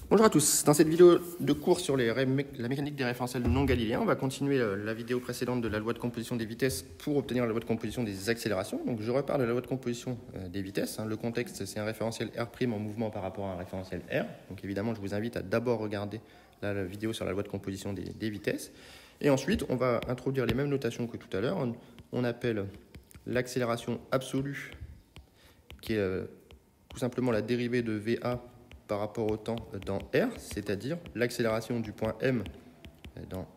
Bonjour à tous, dans cette vidéo de cours sur la mécanique des référentiels non galiléens, on va continuer la vidéo précédente de la loi de composition des vitesses pour obtenir la loi de composition des accélérations. Donc je repars de la loi de composition des vitesses. Le contexte, c'est un référentiel R' en mouvement par rapport à un référentiel R. Donc évidemment, je vous invite à d'abord regarder la vidéo sur la loi de composition des vitesses. Et ensuite, on va introduire les mêmes notations que tout à l'heure. On appelle l'accélération absolue, qui est tout simplement la dérivée de VA par rapport au temps dans R, c'est-à-dire l'accélération du point M dans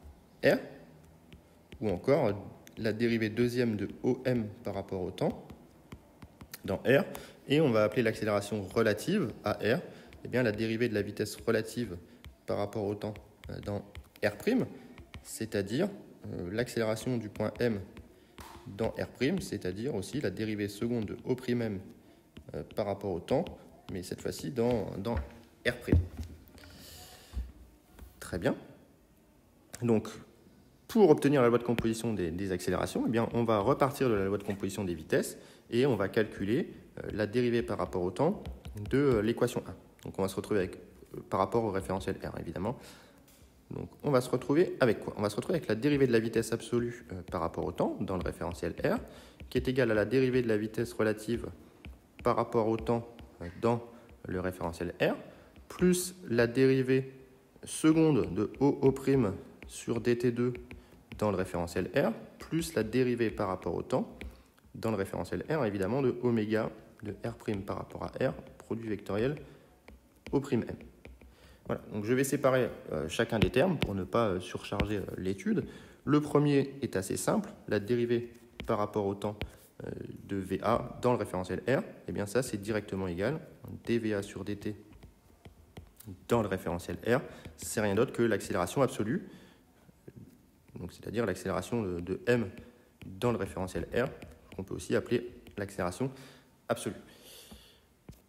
R, ou encore la dérivée deuxième de OM par rapport au temps dans R, et on va appeler l'accélération relative à R, eh bien, la dérivée de la vitesse relative par rapport au temps dans R', c'est-à-dire l'accélération du point M dans R', c'est-à-dire aussi la dérivée seconde de O'M par rapport au temps, mais cette fois-ci dans R'. Très bien. Donc, pour obtenir la loi de composition des accélérations, eh bien, on va repartir de la loi de composition des vitesses et on va calculer la dérivée par rapport au temps de l'équation 1. Donc, on va se retrouver avec, par rapport au référentiel R, évidemment. Donc, on va se retrouver avec quoi? On va se retrouver avec la dérivée de la vitesse absolue par rapport au temps dans le référentiel R, qui est égale à la dérivée de la vitesse relative par rapport au temps dans le référentiel R, plus la dérivée seconde de OO' sur dt2 dans le référentiel R, plus la dérivée par rapport au temps dans le référentiel R, évidemment, de oméga de R' par rapport à R, produit vectoriel O'M. Voilà, donc je vais séparer chacun des termes pour ne pas surcharger l'étude. Le premier est assez simple, la dérivée par rapport au temps de VA dans le référentiel R, et bien ça c'est directement égal dVA sur dt dans le référentiel R, c'est rien d'autre que l'accélération absolue, donc c'est-à-dire l'accélération de M dans le référentiel R, qu'on peut aussi appeler l'accélération absolue.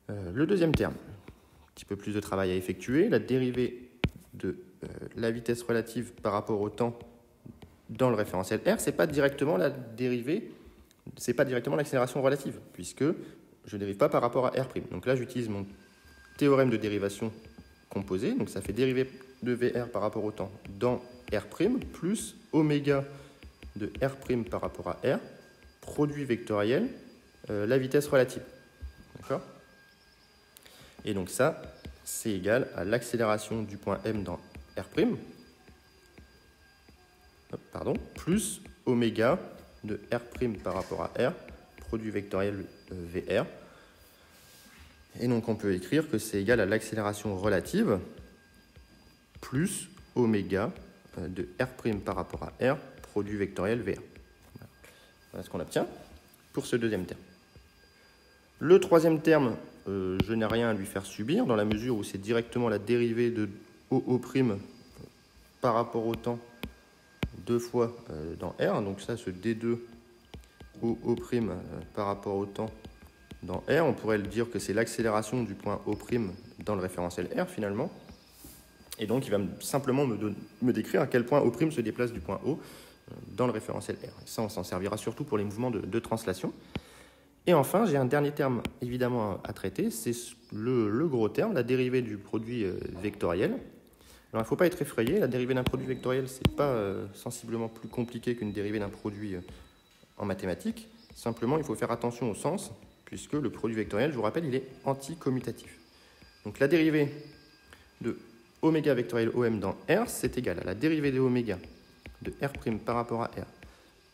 Le deuxième terme, un petit peu plus de travail à effectuer, la dérivée de la vitesse relative par rapport au temps dans le référentiel R, c'est pas directement la dérivée, c'est pas directement l'accélération relative, puisque je ne dérive pas par rapport à R'. Donc là, j'utilise mon théorème de dérivation composé, donc ça fait dérivée de VR par rapport au temps dans R', plus oméga de R' par rapport à R, produit vectoriel, la vitesse relative. D'accord? Et donc ça, c'est égal à l'accélération du point M dans R', plus oméga de R' par rapport à R, produit vectoriel VR. Et donc on peut écrire que c'est égal à l'accélération relative plus oméga de R' par rapport à R, produit vectoriel VR. Voilà ce qu'on obtient pour ce deuxième terme. Le troisième terme, je n'ai rien à lui faire subir, dans la mesure où c'est directement la dérivée de OO' par rapport au temps deux fois dans R. Donc ça, ce D2 OO' par rapport au temps dans R, on pourrait le dire que c'est l'accélération du point O' dans le référentiel R finalement. Et donc il va simplement me décrire à quel point O' se déplace du point O dans le référentiel R. Et ça, on s'en servira surtout pour les mouvements de translation. Et enfin, j'ai un dernier terme évidemment à traiter, c'est le gros terme, la dérivée du produit vectoriel. Alors il ne faut pas être effrayé, la dérivée d'un produit vectoriel, ce n'est pas sensiblement plus compliqué qu'une dérivée d'un produit en mathématiques. Simplement, il faut faire attention au sens, puisque le produit vectoriel, je vous rappelle, il est anticommutatif. Donc la dérivée de oméga vectoriel OM dans R, c'est égal à la dérivée de oméga de R' par rapport à R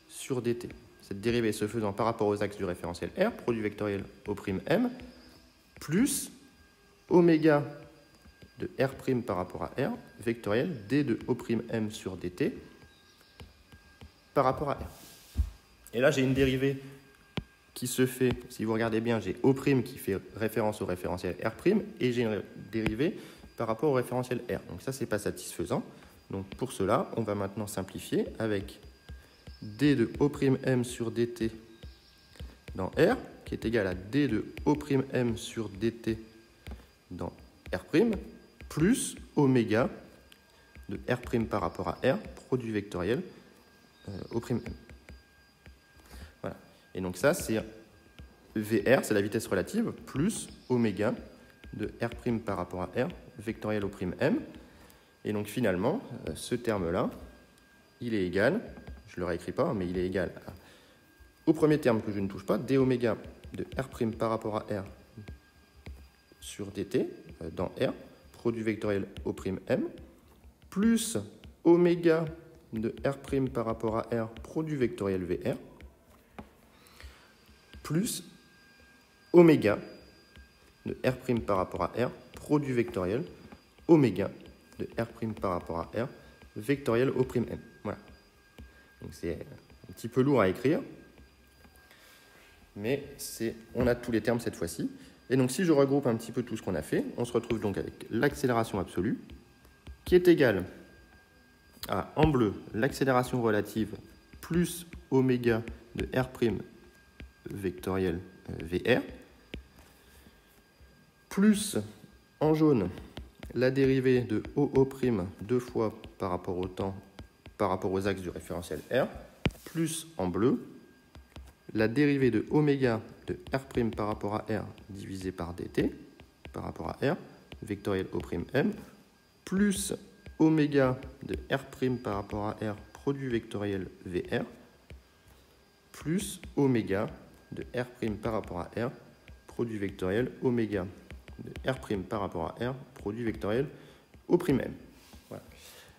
sur dt. Cette dérivée se faisant par rapport aux axes du référentiel R, produit vectoriel O'M, plus oméga de R' par rapport à R, vectoriel d de O'M sur dt par rapport à R. Et là, j'ai une dérivée qui se fait, si vous regardez bien, j'ai O' qui fait référence au référentiel R', et j'ai une dérivée par rapport au référentiel R. Donc ça, ce n'est pas satisfaisant. Donc pour cela, on va maintenant simplifier avec d de O'M sur dt dans R, qui est égal à d de O'M sur dt dans R', plus oméga de R' par rapport à R, produit vectoriel O'M. Voilà. Et donc ça, c'est VR, c'est la vitesse relative, plus oméga de R' par rapport à R, vectoriel au prime M. Et donc finalement, ce terme-là, il est égal, je ne le réécris pas, mais il est égal au premier terme que je ne touche pas, d oméga de R' par rapport à R sur dt dans R, produit vectoriel au prime M, plus oméga de R' par rapport à R, produit vectoriel VR, plus oméga de R' par rapport à R, produit vectoriel oméga de R' par rapport à R, vectoriel au prime M. Voilà. Donc c'est un petit peu lourd à écrire, mais on a tous les termes cette fois-ci. Et donc si je regroupe un petit peu tout ce qu'on a fait, on se retrouve donc avec l'accélération absolue, qui est égale à, en bleu, l'accélération relative plus oméga de R' vectoriel VR, plus, en jaune, la dérivée de OO' deux fois par rapport au temps, par rapport aux axes du référentiel R, plus, en bleu, la dérivée de oméga de R' par rapport à R divisé par dt, par rapport à R, vectoriel au prime M, plus oméga de R' par rapport à R, produit vectoriel VR, plus oméga de R' par rapport à R, produit vectoriel oméga de R' par rapport à R, produit vectoriel au prime M. Voilà.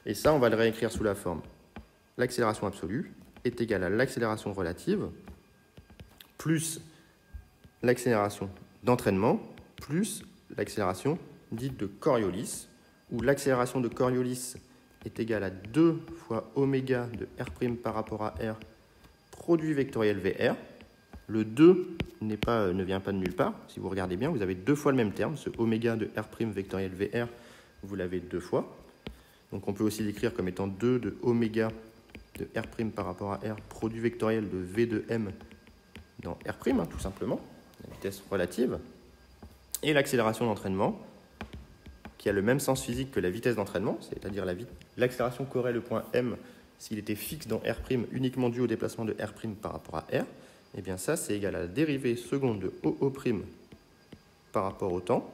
Et ça, on va le réécrire sous la forme. L'accélération absolue est égale à l'accélération relative plus l'accélération d'entraînement plus l'accélération dite de Coriolis, où l'accélération de Coriolis est égale à 2 fois oméga de R' par rapport à R, produit vectoriel VR. Le 2 ne vient pas de nulle part. Si vous regardez bien, vous avez deux fois le même terme. Ce oméga de R' vectoriel VR, vous l'avez deux fois. Donc on peut aussi l'écrire comme étant 2 de oméga de R' par rapport à R, produit vectoriel de V de M dans R', tout simplement, la vitesse relative. Et l'accélération d'entraînement, qui a le même sens physique que la vitesse d'entraînement, c'est-à-dire l'accélération qu'aurait le point M s'il était fixe dans R' uniquement dû au déplacement de R' par rapport à R, et bien ça, c'est égal à la dérivée seconde de OO' par rapport au temps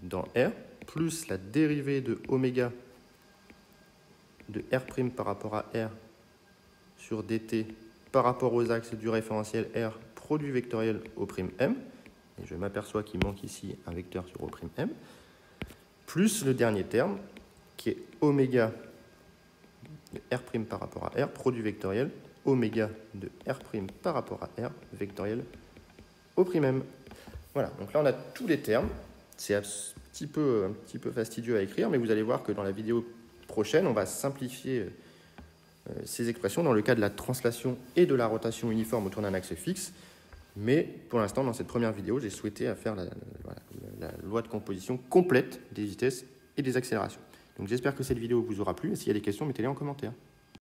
dans R, plus la dérivée de oméga de R' par rapport à R sur dt par rapport aux axes du référentiel R, produit vectoriel au prime M, et je m'aperçois qu'il manque ici un vecteur sur O' M, plus le dernier terme, qui est oméga de R' par rapport à R, produit vectoriel oméga de R' par rapport à R, vectoriel au prime M. Voilà, donc là on a tous les termes. C'est un petit peu fastidieux à écrire, mais vous allez voir que dans la vidéo prochaine, on va simplifier ces expressions dans le cas de la translation et de la rotation uniforme autour d'un axe fixe. Mais pour l'instant, dans cette première vidéo, j'ai souhaité faire la loi de composition complète des vitesses et des accélérations. Donc j'espère que cette vidéo vous aura plu, et s'il y a des questions, mettez-les en commentaire.